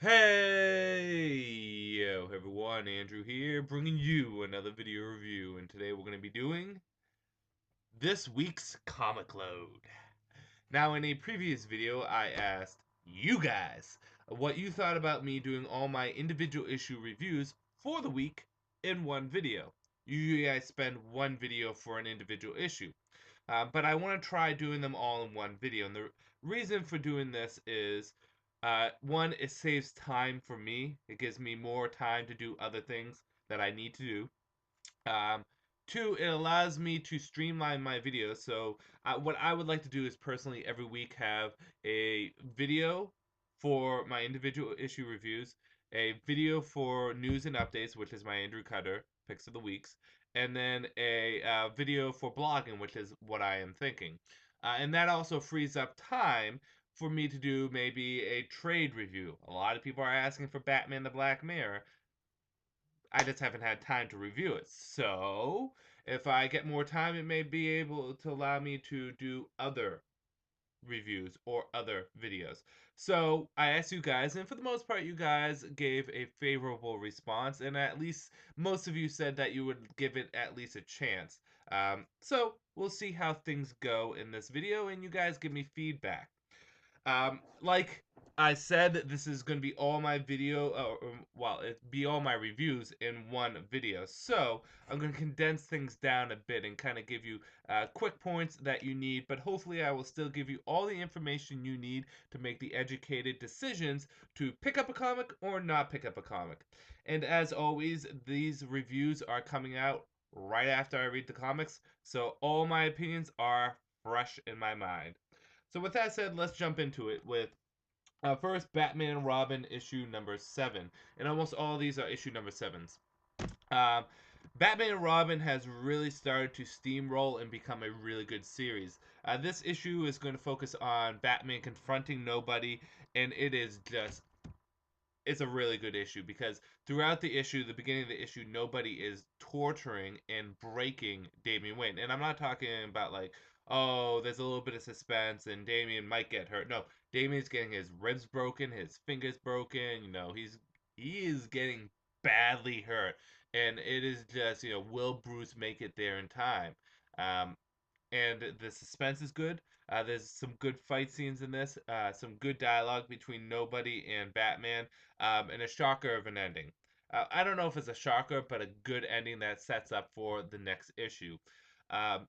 Hey, yo, everyone, Andrew here, bringing you another video review, and today we're going to be doing this week's comic load. Now, in a previous video, I asked you guys what you thought about me doing all my individual issue reviews for the week in one video. You guys spend one video for an individual issue. But I want to try doing them all in one video. And the reason for doing this is one, it saves time for me. It gives me more time to do other things that I need to do. Um, Two, it allows me to streamline my videos. So, what I would like to do is personally every week have a video for my individual issue reviews, a video for news and updates, which is my Andrew Cutter picks of the weeks, and then a video for blogging, which is what I am thinking. And that also frees up time for me to do maybe a trade review. A lot of people are asking for Batman the Black Mirror. I just haven't had time to review it. So, if I get more time, it may be able to allow me to do other reviews or other videos. So, I asked you guys, and for the most part, you guys gave a favorable response, and at least most of you said that you would give it at least a chance. So, we'll see how things go in this video, and you guys give me feedback. Like I said, this is going to be all my video, well, it be all my reviews in one video. So I'm going to condense things down a bit and kind of give you quick points that you need, but hopefully I will still give you all the information you need to make the educated decisions to pick up a comic or not pick up a comic. And as always, these reviews are coming out right after I read the comics, so all my opinions are fresh in my mind. So with that said, let's jump into it with first Batman and Robin issue number 7. And almost all of these are issue number 7s. Um, Batman and Robin has really started to steamroll and become a really good series. This issue is going to focus on Batman confronting nobody, and it is just it's a really good issue because throughout the issue, the beginning of the issue, nobody is torturing and breaking Damian Wayne. And I'm not talking about like, oh, there's a little bit of suspense and Damian might get hurt. No, Damian's getting his ribs broken, his fingers broken. He is getting badly hurt, and it is just will Bruce make it there in time? Um, and the suspense is good. There's some good fight scenes in this, some good dialogue between Nobody and Batman, and a shocker of an ending. I don't know if it's a shocker, but a good ending that sets up for the next issue. Um,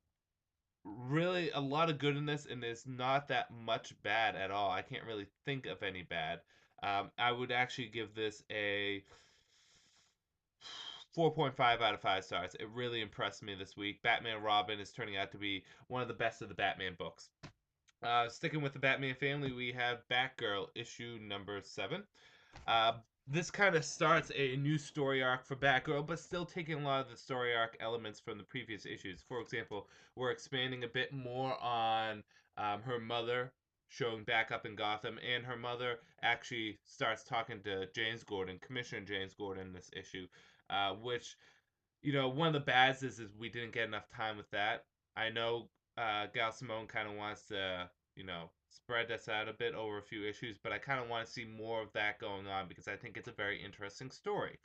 Really, a lot of good in this, and there's not that much bad at all. I can't really think of any bad. I would actually give this a 4.5 out of 5 stars. It really impressed me this week. Batman and Robin is turning out to be one of the best of the Batman books. Sticking with the Batman family, we have Batgirl issue number 7. Uh, this kind of starts a new story arc for Batgirl, but still taking a lot of the story arc elements from the previous issues. For example, we're expanding a bit more on her mother showing back up in Gotham, and her mother actually starts talking to James Gordon, Commissioner James Gordon, in this issue, which one of the bads is we didn't get enough time with that. I know Gal Simone kind of wants to, spread this out a bit over a few issues, but I kind of want to see more of that going on because I think it's a very interesting story.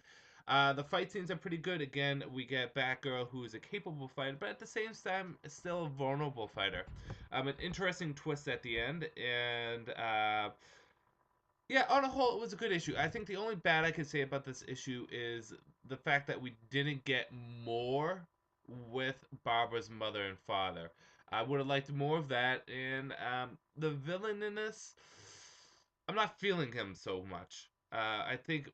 The fight scenes are pretty good. Again, we get Batgirl, who is a capable fighter, but at the same time, still a vulnerable fighter. An interesting twist at the end, and yeah, on a whole, it was a good issue. I think the only bad I could say about this issue is the fact that we didn't get more with Barbara's mother and father. I would have liked more of that, and the villain in this, I'm not feeling him so much. I think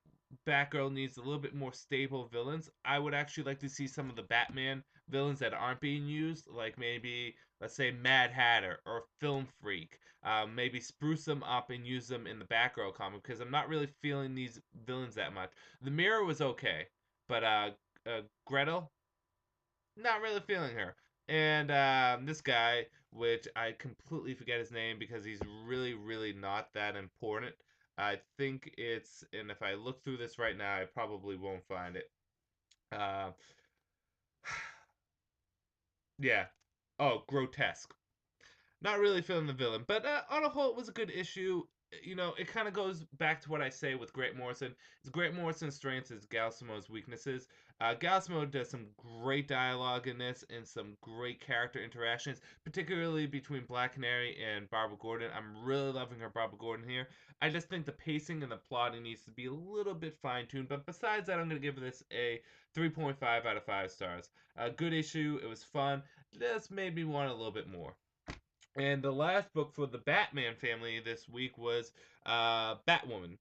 Batgirl needs a little bit more stable villains. I would actually like to see some of the Batman villains that aren't being used, like maybe, let's say, Mad Hatter or Film Freak. Maybe spruce them up and use them in the Batgirl comic because I'm not really feeling these villains that much. The Mirror was okay, but Gretel, not really feeling her. And this guy, which I completely forget his name because he's really, really not that important. I think and if I look through this right now, I probably won't find it. Uh, yeah. Oh, Grotesque. Not really feeling the villain, but on a whole, it was a good issue. it kind of goes back to what I say with Grant Morrison. It's Grant Morrison's strengths is Gal Simo's weaknesses. Gal Simo does some great dialogue in this and some great character interactions, particularly between Black Canary and Barbara Gordon. I'm really loving her Barbara Gordon here. I just think the pacing and the plotting needs to be a little bit fine tuned. But besides that, I'm going to give this a 3.5 out of 5 stars. A good issue. It was fun. Just made me want a little bit more. And the last book for the Batman family this week was Batwoman.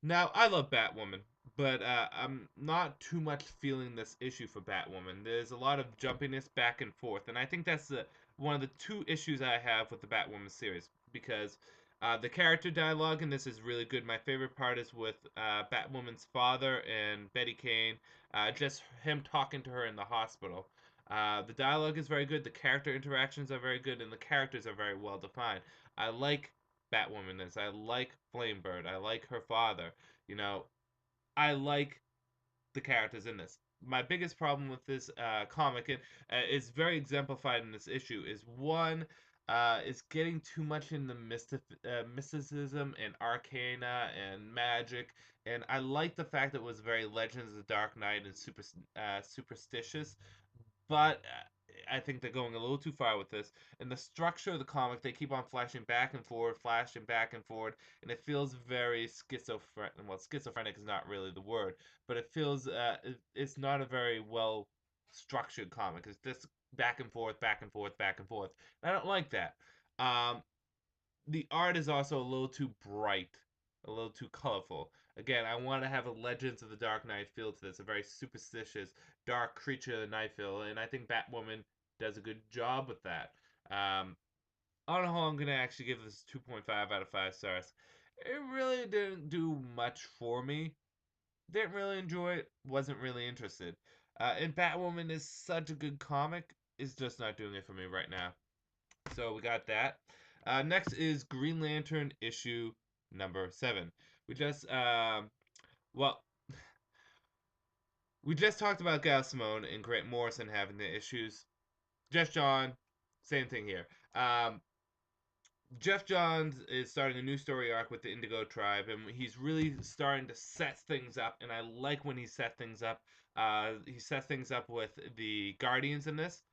Now, I love Batwoman, but I'm not too much feeling this issue for Batwoman. There's a lot of jumpiness back and forth, and I think that's one of the two issues I have with the Batwoman series because the character dialogue in this is really good. My favorite part is with Batwoman's father and Betty Kane, just him talking to her in the hospital. The dialogue is very good, the character interactions are very good, and the characters are very well defined. I like Batwoman is. I like Flamebird. I like her father. You know, I like the characters in this. My biggest problem with this comic, and is very exemplified in this issue, is one, is getting too much in the mysticism and arcana and magic. And I like the fact that it was very Legends of the Dark Knight and superstitious, but I think they're going a little too far with this. And the structure of the comic, they keep on flashing back and forward, and it feels very schizophrenic. Well, schizophrenic is not really the word, but it feels it's not a very well structured comic. It's just back and forth, back and forth, back and forth. And I don't like that. Um, the art is also a little too bright, a little too colorful. Again, I want to have a Legends of the Dark Knight feel to this, a very superstitious, dark creature of the night feel, and I think Batwoman does a good job with that. On the whole, I'm going to actually give this 2.5 out of 5 stars. It really didn't do much for me. Didn't really enjoy it, wasn't really interested. And Batwoman is such a good comic, it's just not doing it for me right now. So we got that. Next is Green Lantern issue number 7. We just well, we just talked about Gal Simone and Grant Morrison having the issues. Jeff John, same thing here. Jeff Johns is starting a new story arc with the Indigo Tribe, and he's really starting to set things up. And I like when he set things up. He set things up with the Guardians in this,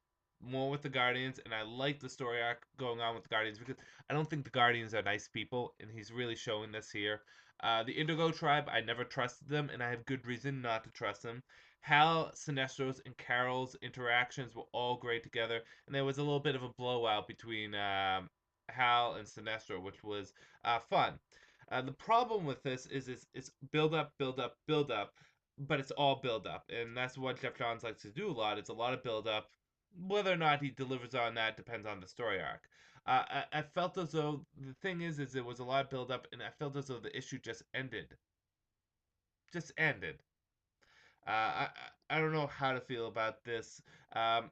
more with the Guardians, and I like the story arc going on with the Guardians because I don't think the Guardians are nice people, and he's really showing this here. The Indigo Tribe, I never trusted them, and I have good reason not to trust them. Hal, Sinestro's, and Carol's interactions were all great together, and there was a little bit of a blowout between Hal and Sinestro, which was fun. The problem with this is it's build up, build up, build up, but it's all build up, and that's what Jeff Johns likes to do a lot. It's a lot of build up. Whether or not he delivers on that depends on the story arc. I felt as though the thing is it was a lot of build up, and I felt as though the issue just ended. I don't know how to feel about this.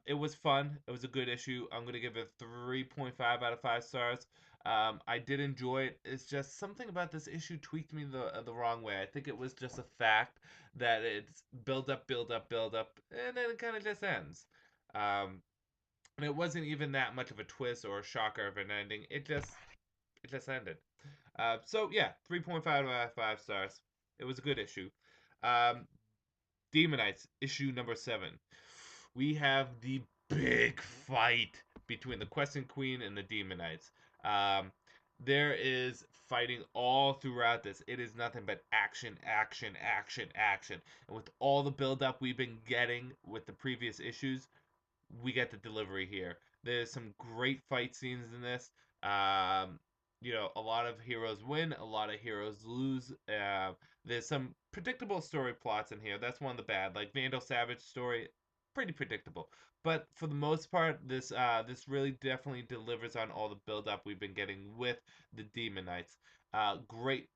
It was fun. It was a good issue. I'm gonna give it 3.5 out of 5 stars. I did enjoy it. It's just something about this issue tweaked me the wrong way. I think it was just a fact that it's build up, build up, build up, and then it kind of just ends. Um, and it wasn't even that much of a twist or a shocker of an ending. It just ended. So yeah, 3.5 out of 5 stars. It was a good issue. Um, Demonites, issue number 7. We have the big fight between the Questing Queen and the Demonites. Um, there is fighting all throughout this. It is nothing but action, action, action, action. And with all the build-up we've been getting with the previous issues, we get the delivery here. There's some great fight scenes in this. Um, a lot of heroes win, a lot of heroes lose. There's some predictable story plots in here. That's one of the bad. Like Vandal Savage story, pretty predictable. But for the most part, this really definitely delivers on all the build up we've been getting with the Demon Knights. Great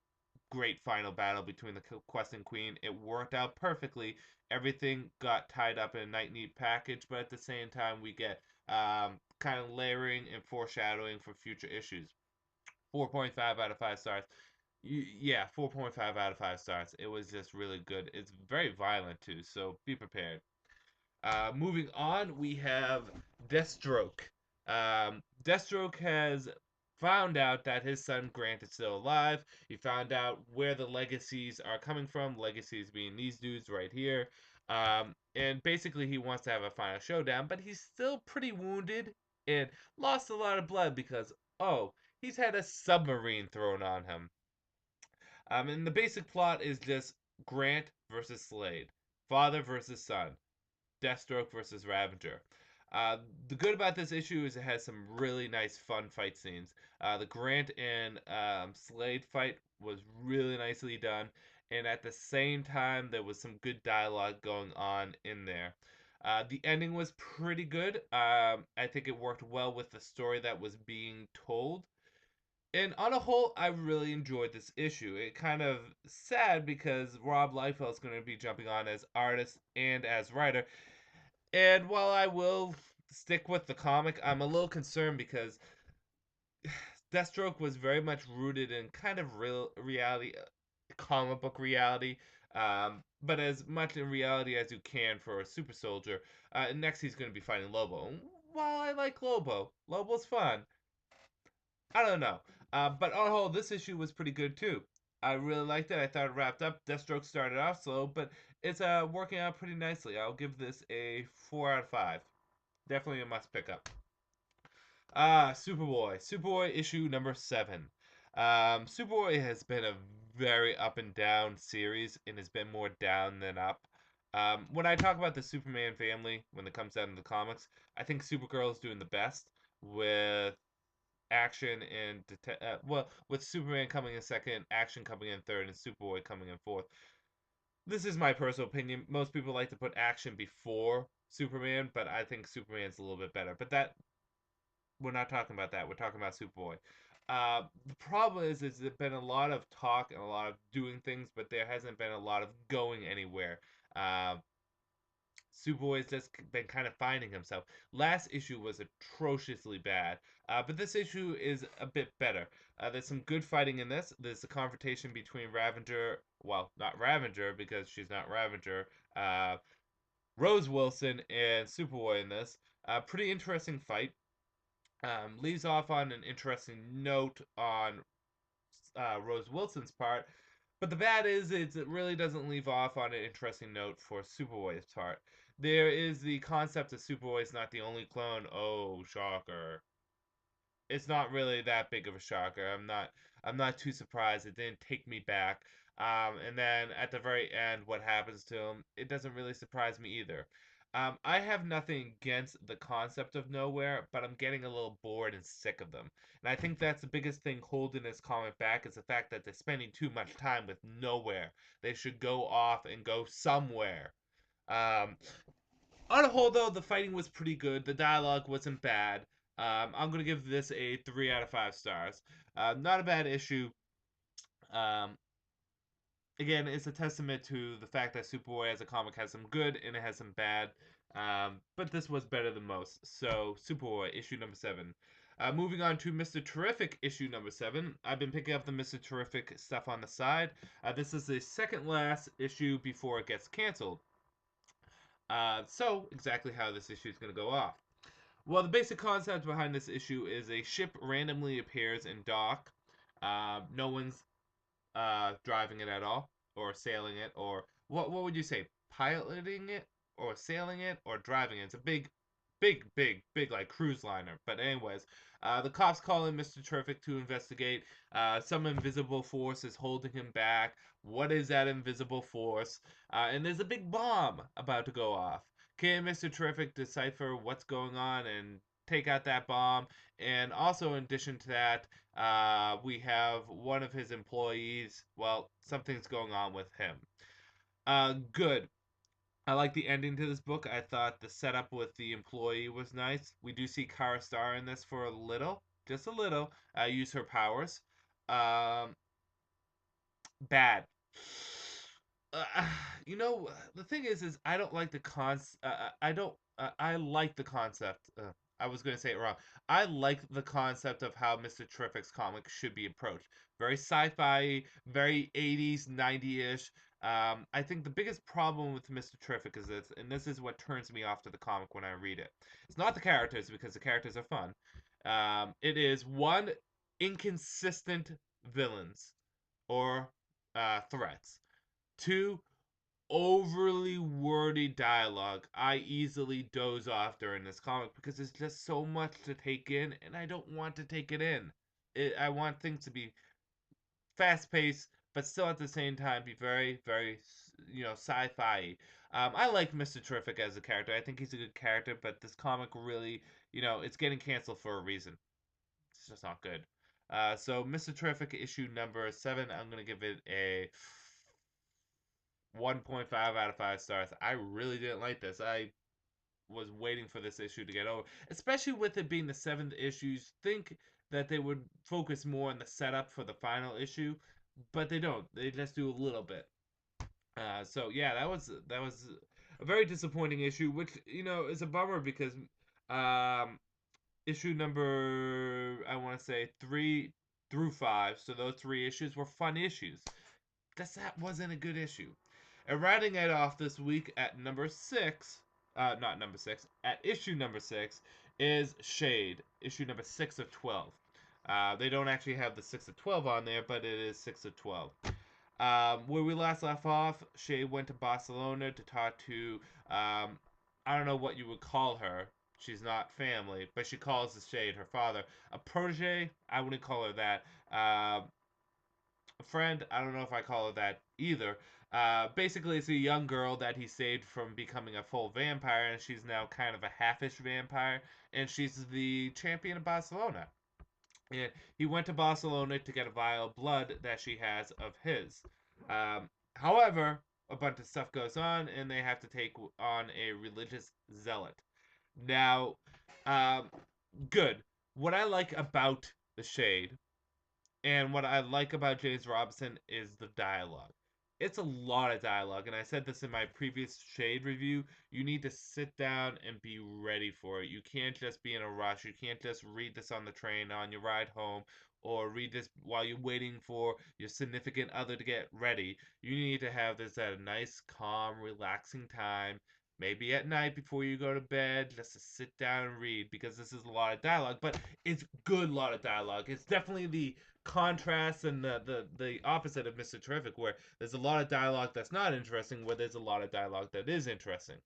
final battle between the Quest and Queen. It worked out perfectly. Everything got tied up in a nice, neat package, but at the same time, we get kind of layering and foreshadowing for future issues. 4.5 out of 5 stars. Yeah, 4.5 out of 5 stars. It was just really good. It's very violent too, so be prepared. Moving on, we have Deathstroke. Deathstroke has found out that his son Grant is still alive. He found out where the legacies are coming from, legacies being these dudes right here. And basically, he wants to have a final showdown, but he's still pretty wounded and lost a lot of blood because, oh, he's had a submarine thrown on him. And the basic plot is just Grant versus Slade, father versus son, Deathstroke versus Ravager. Uh, the good about this issue is it has some really nice, fun fight scenes. The Grant and Slade fight was really nicely done, and at the same time, there was some good dialogue going on in there. The ending was pretty good. I think it worked well with the story that was being told. And on a whole, I really enjoyed this issue. It kind of sad because Rob Liefeld is going to be jumping on as artist and as writer, and while I will stick with the comic, I'm a little concerned because Deathstroke was very much rooted in kind of real reality, comic book reality, but as much in reality as you can for a super soldier. Next, he's going to be fighting Lobo. While I like Lobo, Lobo's fun. I don't know. But on the whole, this issue was pretty good too. I really liked it. I thought it wrapped up. Deathstroke started off slow, but it's working out pretty nicely. I'll give this a 4 out of 5. Definitely a must pick up. Superboy. Superboy issue number 7. Superboy has been a very up and down series and has been more down than up. When I talk about the Superman family, when it comes down to the comics, I think Supergirl is doing the best with action and well, with Superman coming in second, action coming in third, and Superboy coming in fourth. This is my personal opinion. Most people like to put action before Superman, but I think Superman's a little bit better. But that we're not talking about that. We're talking about Superboy. The problem is there's been a lot of talk and a lot of doing things, but there hasn't been a lot of going anywhere. Uh, Superboy has just been kind of finding himself. Last issue was atrociously bad, but this issue is a bit better. There's some good fighting in this. There's a confrontation between Ravager, well, not Ravager because she's not Ravager, Rose Wilson and Superboy in this. Pretty interesting fight. Leaves off on an interesting note on Rose Wilson's part. But the bad is it really doesn't leave off on an interesting note for Superboy's part. There is the concept that Superboy is not the only clone. Oh, shocker. It's not really that big of a shocker. I'm not too surprised. It didn't take me back. And then at the very end, what happens to him, it doesn't really surprise me either. I have nothing against the concept of nowhere, but I'm getting a little bored and sick of them. And I think that's the biggest thing holding this comic back is the fact that they're spending too much time with nowhere. They should go off and go somewhere. Um, on a whole, though, the fighting was pretty good. The dialogue wasn't bad. I'm gonna give this a 3 out of 5 stars. Not a bad issue. Um, Again, it's a testament to the fact that Superboy as a comic has some good and it has some bad. But this was better than most. So, Superboy issue number 7. Moving on to Mr. Terrific issue number 7. I've been picking up the Mr. Terrific stuff on the side. This is the second last issue before it gets canceled. So, exactly how this issue is going to go off. Well, the basic concept behind this issue is a ship randomly appears in dock. No one's driving it at all, or sailing it, or what would you say? Piloting it, or sailing it, or driving it? It's a big like cruise liner. But anyways, the cops call in Mr. Terrific to investigate. Some invisible force is holding him back. What is that invisible force? And there's a big bomb about to go off. Can Mr. Terrific decipher what's going on and take out that bomb? And also, in addition to that, we have one of his employees. Well, something's going on with him. Good. I like the ending to this book. I thought the setup with the employee was nice. We do see Kara Star in this for a little, just a little, use her powers. Um, Bad. Uh, the thing is I don't like the I don't. I like the concept. I was going to say it wrong. I like the concept of how Mr. Terrific's comic should be approached. Very sci-fi, very 80s, 90-ish. I think the biggest problem with Mr. Terrific is this, and this is what turns me off to the comic when I read it. It's not the characters because the characters are fun. It is one. inconsistent villains or threats. Two, overly wordy dialogue. I easily doze off during this comic because there's just so much to take in, and I don't want to take it in. I want things to be fast paced, but still at the same time be very, very, sci-fi. I like Mr. Terrific as a character. I think he's a good character, but this comic really, it's getting canceled for a reason. It's just not good. So Mr. Terrific issue number 7, I'm gonna give it a 1.5 out of 5 stars. I really didn't like this. I was waiting for this issue to get over, especially with it being the 7th issue. You think that they would focus more on the setup for the final issue, but they don't. They just do a little bit. So yeah, that was a very disappointing issue, which is a bummer because um, issue number, I want to say 3 through 5. So those 3 issues were fun issues. That wasn't a good issue. And rounding it off this week at number 6, not number 6, at issue number 6 is Shade, issue number 6 of 12. They don't actually have the 6 of 12 on there, but it is 6 of 12. Where we last left off, Shade went to Barcelona to talk to, I don't know what you would call her. She's not family, but she calls the Shade her father. A protege, I wouldn't call her that. A friend, I don't know if I call her that either. Basically, it's a young girl that he saved from becoming a full vampire, and she's now kind of a halfish vampire, and she's the champion of Barcelona. And he went to Barcelona to get a vial of blood that she has of his. However, a bunch of stuff goes on, and they have to take on a religious zealot. Now, um, good. What I like about the Shade and what I like about James Robinson is the dialogue. It's a lot of dialogue, and I said this in my previous Shade review. You need to sit down and be ready for it. You can't just be in a rush. You can't just read this on the train on your ride home or read this while you're waiting for your significant other to get ready. You need to have this at a nice, calm, relaxing time. Maybe at night before you go to bed, just to sit down and read because this is a lot of dialogue, but it's good lot of dialogue. It's definitely the contrast and the opposite of Mr. Terrific, where there's a lot of dialogue that's not interesting, where there's a lot of dialogue that is interesting.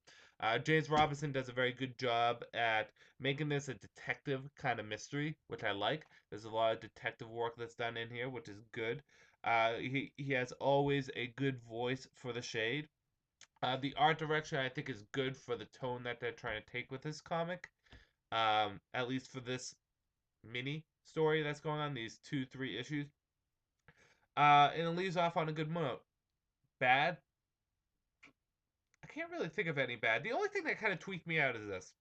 James Robinson does a very good job at making this a detective kind of mystery, which I like. There's a lot of detective work that's done in here, which is good. He has always a good voice for the Shade. The art direction I think is good for the tone that they're trying to take with this comic. At least for this mini story that's going on, these 2, 3 issues. And it leaves off on a good note. Bad? I can't really think of any bad. The only thing that kind of tweaked me out is this.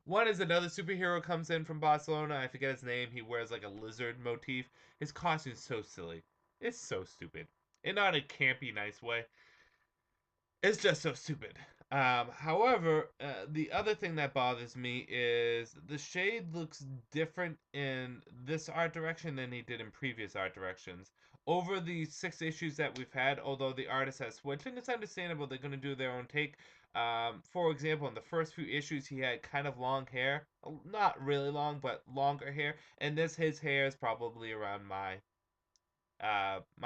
One is another superhero comes in from Barcelona. I forget his name. He wears like a lizard motif. His costume's so silly. It's so stupid. And not a campy, nice way. It's just so stupid. However, the other thing that bothers me is the Shade looks different in this art direction than he did in previous art directions. Over the 6 issues that we've had, although the artist has switched, and it's understandable they're going to do their own take. For example, in the first few issues, he had kind of long hair. Not really long, but longer hair. And his hair is probably around my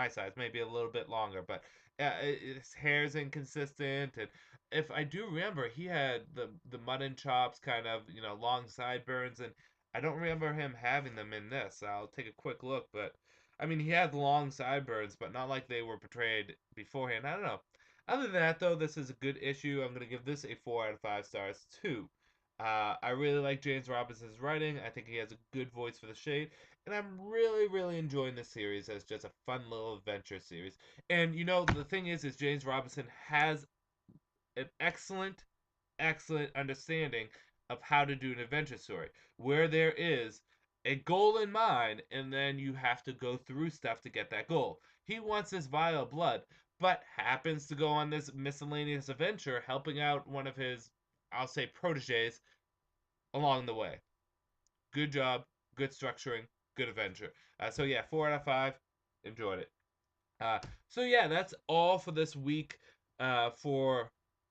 size, maybe a little bit longer, but his hair's inconsistent. And if I do remember, he had the mutton chops, kind of long sideburns, and I don't remember him having them in this. I'll take a quick look, but I mean, he had long sideburns, but not like they were portrayed beforehand. I don't know. Other than that, though, this is a good issue. I'm gonna give this a 4 out of 5 stars too. I really like James Robinson's writing. I think he has a good voice for the Shade. And I'm really, really enjoying this series as just a fun little adventure series. And the thing is James Robinson has an excellent, excellent understanding of how to do an adventure story, where there is a goal in mind, and then you have to go through stuff to get that goal. He wants this vial of blood, but happens to go on this miscellaneous adventure, helping out one of his, I'll say, proteges along the way. Good job, good structuring, good adventure. So yeah, 4 out of 5. Enjoyed it. Uh, so yeah, that's all for this week for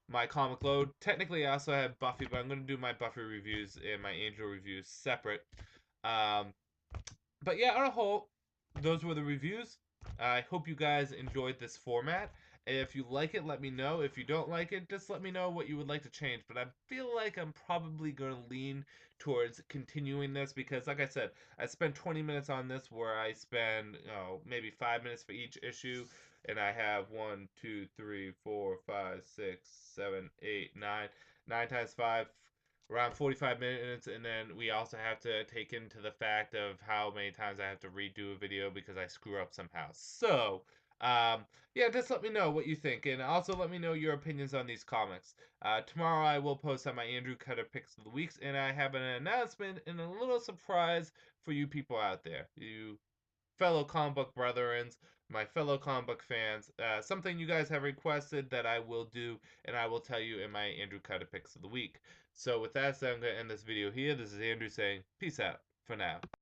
my comic load. Technically, I also have Buffy, but I'm going to do my Buffy reviews and my Angel reviews separate. Um, But yeah, on a whole, those were the reviews. I hope you guys enjoyed this format. If you like it, let me know. If you don't like it, just let me know what you would like to change. But I feel like I'm probably going to lean towards continuing this because, like I said, I spent 20 minutes on this where I spend, maybe 5 minutes for each issue. And I have 1, 2, 3, 4, 5, 6, 7, 8, 9. 9 times 5, around 45 minutes, and then we also have to take into the fact of how many times I have to redo a video because I screw up somehow. So, yeah, just let me know what you think, and also let me know your opinions on these comics. Tomorrow I will post on my Andrew Cutter Picks of the Weeks, and I have an announcement and a little surprise for you people out there. You fellow comic book brethrens, my fellow comic book fans, something you guys have requested that I will do, and I will tell you in my Andrew Cutter Picks of the Week. So with that said, I'm going to end this video here. This is Andrew saying peace out for now.